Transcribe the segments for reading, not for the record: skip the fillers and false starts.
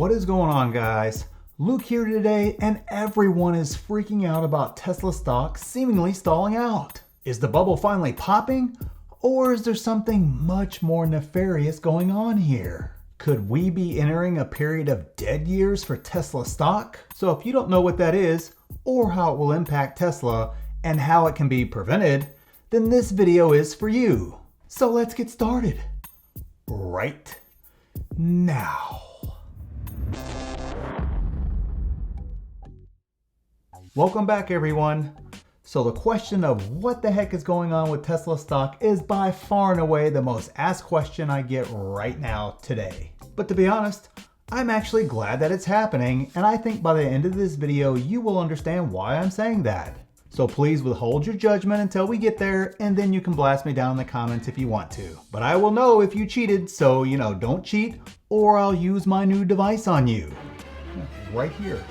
What is going on, guys? Luke here today, and everyone is freaking out about Tesla stock seemingly stalling out. Is the bubble finally popping? Or is there something much more nefarious going on here? Could we be entering a period of dead years for Tesla stock? So if you don't know what that is, or how it will impact Tesla, and how it can be prevented, then this video is for you. So let's get started. Right now. Welcome back, everyone. So the question of what the heck is going on with Tesla stock is by far and away the most asked question I get right now today. But to be honest, I'm actually glad that it's happening, and I think by the end of this video you will understand why I'm saying that. So please withhold your judgment until we get there, and then you can blast me down in the comments if you want to. But I will know if you cheated, so don't cheat, or I'll use my new device on you. Right here.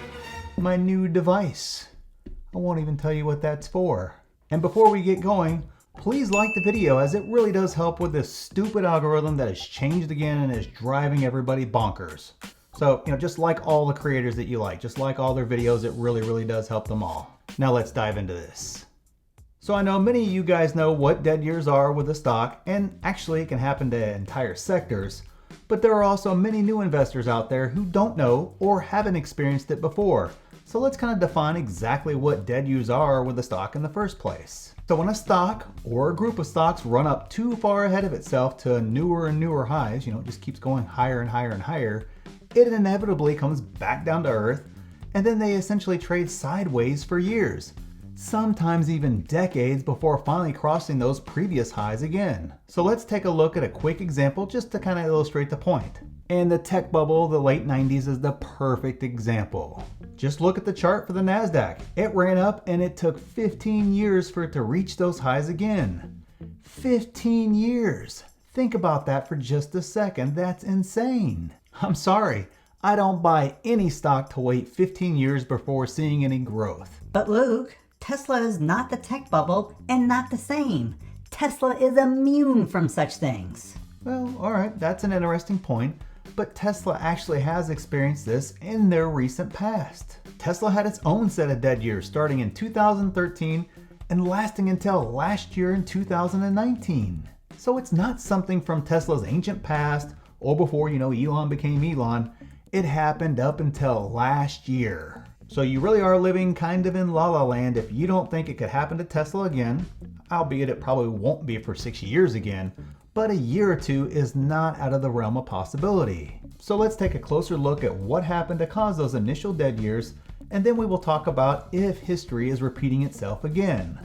My new device. I won't even tell you what that's for. And before we get going, please like the video, as it really does help with this stupid algorithm that has changed again and is driving everybody bonkers. So, just like all the creators that you like, just like all their videos, it really does help them all. Now let's dive into this. So I know many of you guys know what dead years are with the stock, and actually it can happen to entire sectors, but there are also many new investors out there who don't know or haven't experienced it before. So let's kind of define exactly what dead years are with the stock in the first place. So when a stock or a group of stocks run up too far ahead of itself to newer and newer highs, it just keeps going higher and higher and higher, it inevitably comes back down to earth, and then they essentially trade sideways for years, sometimes even decades, before finally crossing those previous highs again. So let's take a look at a quick example just to kind of illustrate the point. And the tech bubble of the late 90s is the perfect example. Just look at the chart for the NASDAQ. It ran up and it took 15 years for it to reach those highs again. 15 years. Think about that for just a second. That's insane. I'm sorry. I don't buy any stock to wait 15 years before seeing any growth. But Luke, Tesla is not the tech bubble and not the same. Tesla is immune from such things. Well, alright, that's an interesting point, but Tesla actually has experienced this in their recent past. Tesla had its own set of dead years starting in 2013 and lasting until last year in 2019. So it's not something from Tesla's ancient past or before, Elon became Elon. It happened up until last year. So you really are living kind of in la la land if you don't think it could happen to Tesla again, albeit it probably won't be for 6 years again, but a year or two is not out of the realm of possibility. So let's take a closer look at what happened to cause those initial dead years, and then we will talk about if history is repeating itself again.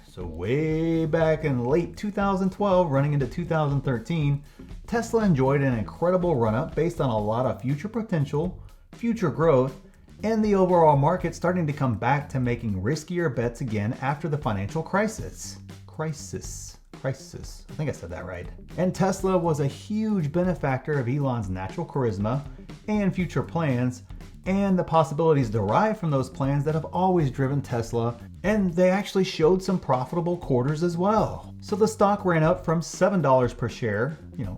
So way back in late 2012 running into 2013, Tesla enjoyed an incredible run-up based on a lot of future potential, future growth, and the overall market starting to come back to making riskier bets again after the financial crisis. I think I said that right. And Tesla was a huge benefactor of Elon's natural charisma and future plans, and the possibilities derived from those plans that have always driven Tesla, and they actually showed some profitable quarters as well. So the stock ran up from $7 per share,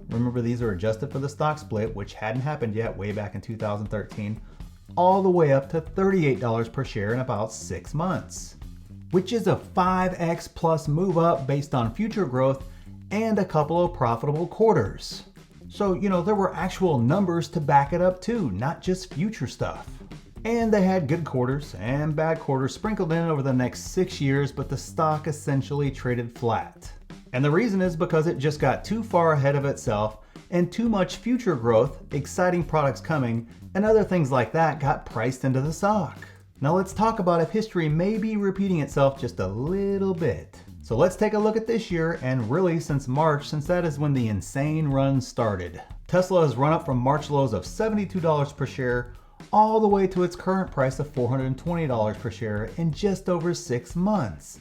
remember these are adjusted for the stock split, which hadn't happened yet way back in 2013, all the way up to $38 per share in about 6 months, which is a 5x plus move up based on future growth and a couple of profitable quarters. So, there were actual numbers to back it up too, not just future stuff. And they had good quarters and bad quarters sprinkled in over the next 6 years, but the stock essentially traded flat. And the reason is because it just got too far ahead of itself, and too much future growth, exciting products coming, and other things like that got priced into the stock. Now let's talk about if history may be repeating itself just a little bit. So let's take a look at this year, and really since March, since that is when the insane run started. Tesla has run up from March lows of $72 per share all the way to its current price of $420 per share in just over 6 months.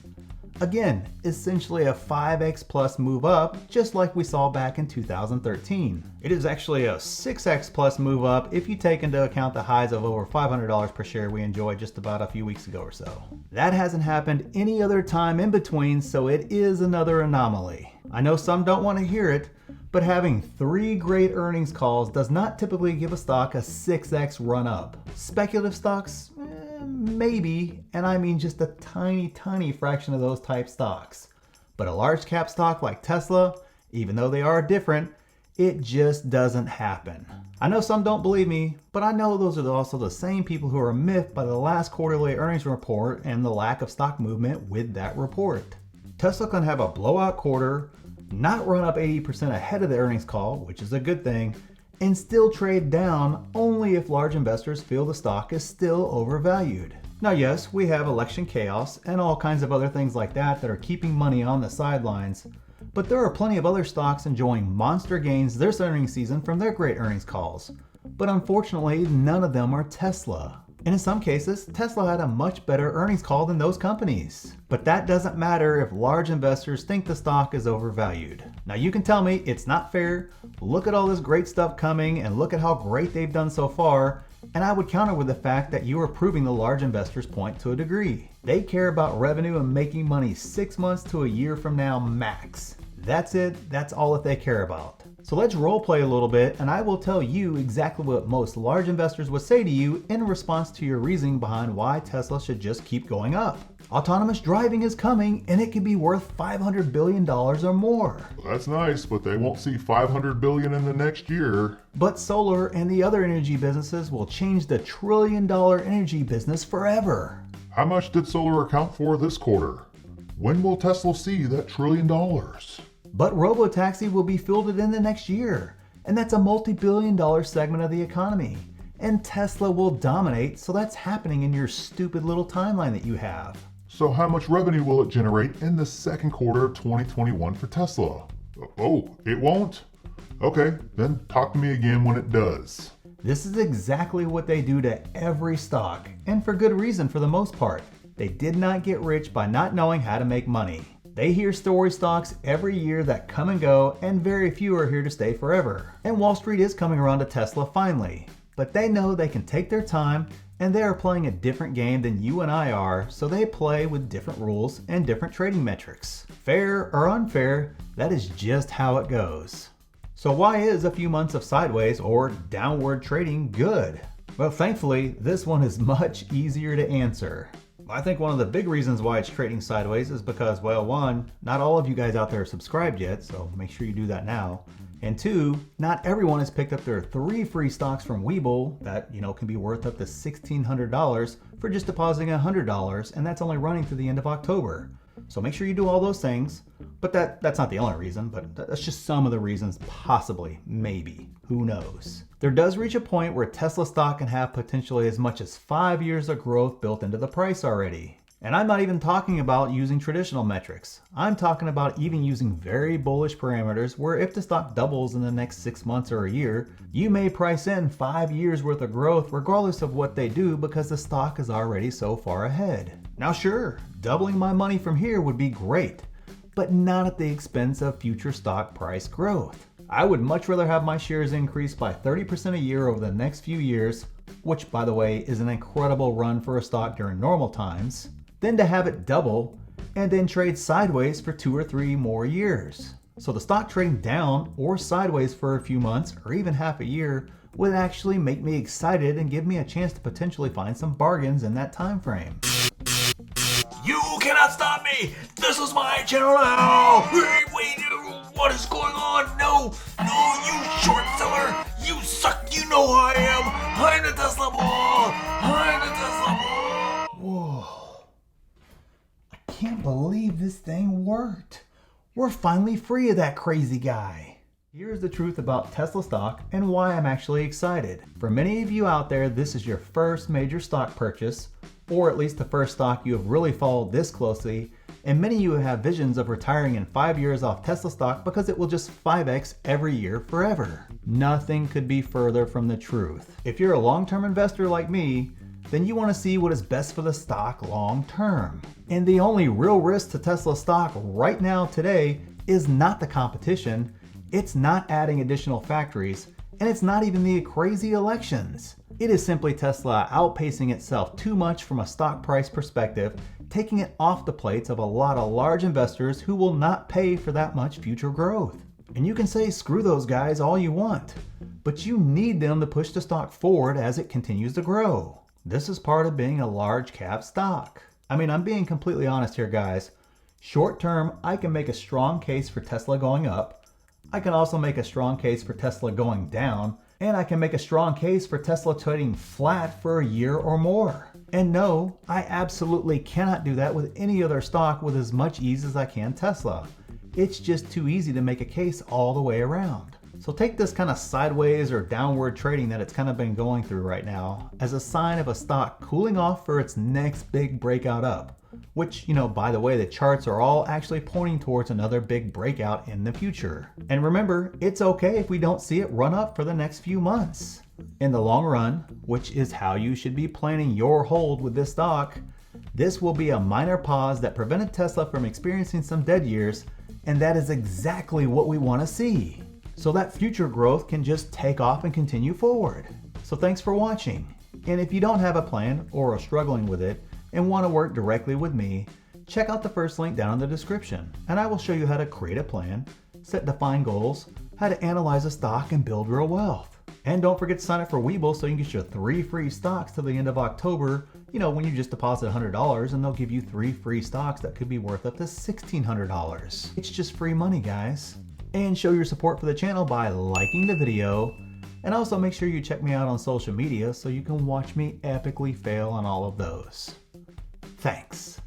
Again, essentially a 5x plus move up, just like we saw back in 2013. It is actually a 6x plus move up if you take into account the highs of over $500 per share we enjoyed just about a few weeks ago or so. That hasn't happened any other time in between, so it is another anomaly. I know some don't want to hear it, But having 3 great earnings calls does not typically give a stock a 6x run up. Speculative stocks, maybe, and I mean just a tiny fraction of those type stocks. But a large cap stock like Tesla, even though they are different, it just doesn't happen. I know some don't believe me, but I know those are also the same people who are miffed by the last quarterly earnings report and the lack of stock movement with that report. Tesla can have a blowout quarter, not run up 80% ahead of the earnings call, which is a good thing, and still trade down only if large investors feel the stock is still overvalued. Now yes, we have election chaos and all kinds of other things like that are keeping money on the sidelines, but there are plenty of other stocks enjoying monster gains this earnings season from their great earnings calls. But unfortunately, none of them are Tesla. And in some cases, Tesla had a much better earnings call than those companies. But that doesn't matter if large investors think the stock is overvalued. Now you can tell me it's not fair. Look at all this great stuff coming and look at how great they've done so far. And I would counter with the fact that you are proving the large investors' point to a degree. They care about revenue and making money 6 months to a year from now max. That's it, that's all that they care about. So let's role play a little bit and I will tell you exactly what most large investors would say to you in response to your reasoning behind why Tesla should just keep going up. Autonomous driving is coming and it could be worth $500 billion or more. Well, that's nice, but they won't see $500 billion in the next year. But solar and the other energy businesses will change the $1 trillion energy business forever. How much did solar account for this quarter? When will Tesla see that $1 trillion? But robotaxi will be fielded in the next year, and that's a multi-billion-dollar segment of the economy. And Tesla will dominate, so that's happening in your stupid little timeline that you have. So how much revenue will it generate in the second quarter of 2021 for Tesla? Oh, it won't? Okay, then talk to me again when it does. This is exactly what they do to every stock, and for good reason for the most part. They did not get rich by not knowing how to make money. They hear story stocks every year that come and go, and very few are here to stay forever. And Wall Street is coming around to Tesla finally. But they know they can take their time, and they are playing a different game than you and I are, so they play with different rules and different trading metrics. Fair or unfair, that is just how it goes. So why is a few months of sideways or downward trading good? Well, thankfully, this one is much easier to answer. I think one of the big reasons why it's trading sideways is because, well, one, not all of you guys out there are subscribed yet, so make sure you do that now. And two, not everyone has picked up their 3 free stocks from Webull that, can be worth up to $1,600 for just depositing $100, and that's only running through the end of October. So make sure you do all those things, but that's not the only reason, but that's just some of the reasons, possibly, maybe, who knows. There does reach a point where Tesla stock can have potentially as much as 5 years of growth built into the price already. And I'm not even talking about using traditional metrics. I'm talking about even using very bullish parameters where if the stock doubles in the next 6 months or a year, you may price in 5 years worth of growth regardless of what they do because the stock is already so far ahead. Now sure, doubling my money from here would be great, but not at the expense of future stock price growth. I would much rather have my shares increase by 30% a year over the next few years, which by the way is an incredible run for a stock during normal times, than to have it double and then trade sideways for 2 or 3 more years. So the stock trading down or sideways for a few months or even half a year would actually make me excited and give me a chance to potentially find some bargains in that time frame. You cannot stop me! This is my channel now! Wait, what is going on? No, you short seller! You suck, you know who I am! I'm the Tesla Bull! I'm the Tesla Bull! Whoa. I can't believe this thing worked. We're finally free of that crazy guy. Here's the truth about Tesla stock and why I'm actually excited. For many of you out there, this is your first major stock purchase, or at least the first stock you have really followed this closely, and many of you have visions of retiring in 5 years off Tesla stock because it will just 5x every year forever. Nothing could be further from the truth. If you're a long-term investor like me, then you want to see what is best for the stock long term. And the only real risk to Tesla stock right now today is not the competition, it's not adding additional factories, and it's not even the crazy elections. It is simply Tesla outpacing itself too much from a stock price perspective, taking it off the plates of a lot of large investors who will not pay for that much future growth. And you can say screw those guys all you want, but you need them to push the stock forward as it continues to grow. This is part of being a large cap stock. I mean, I'm being completely honest here, guys. Short term, I can make a strong case for Tesla going up. I can also make a strong case for Tesla going down. And I can make a strong case for Tesla trading flat for a year or more. And no, I absolutely cannot do that with any other stock with as much ease as I can Tesla. It's just too easy to make a case all the way around. So take this kind of sideways or downward trading that it's kind of been going through right now as a sign of a stock cooling off for its next big breakout up. Which, by the way, the charts are all actually pointing towards another big breakout in the future. And remember, it's okay if we don't see it run up for the next few months. In the long run, which is how you should be planning your hold with this stock, this will be a minor pause that prevented Tesla from experiencing some dead years, and that is exactly what we want to see. So that future growth can just take off and continue forward. So thanks for watching. And if you don't have a plan or are struggling with it, and want to work directly with me, check out the first link down in the description, and I will show you how to create a plan, set defined goals, how to analyze a stock, and build real wealth. And don't forget to sign up for Webull so you can get your 3 free stocks till the end of October, when you just deposit $100 and they'll give you 3 free stocks that could be worth up to $1,600. It's just free money, guys. And show your support for the channel by liking the video, and also make sure you check me out on social media so you can watch me epically fail on all of those. Thanks.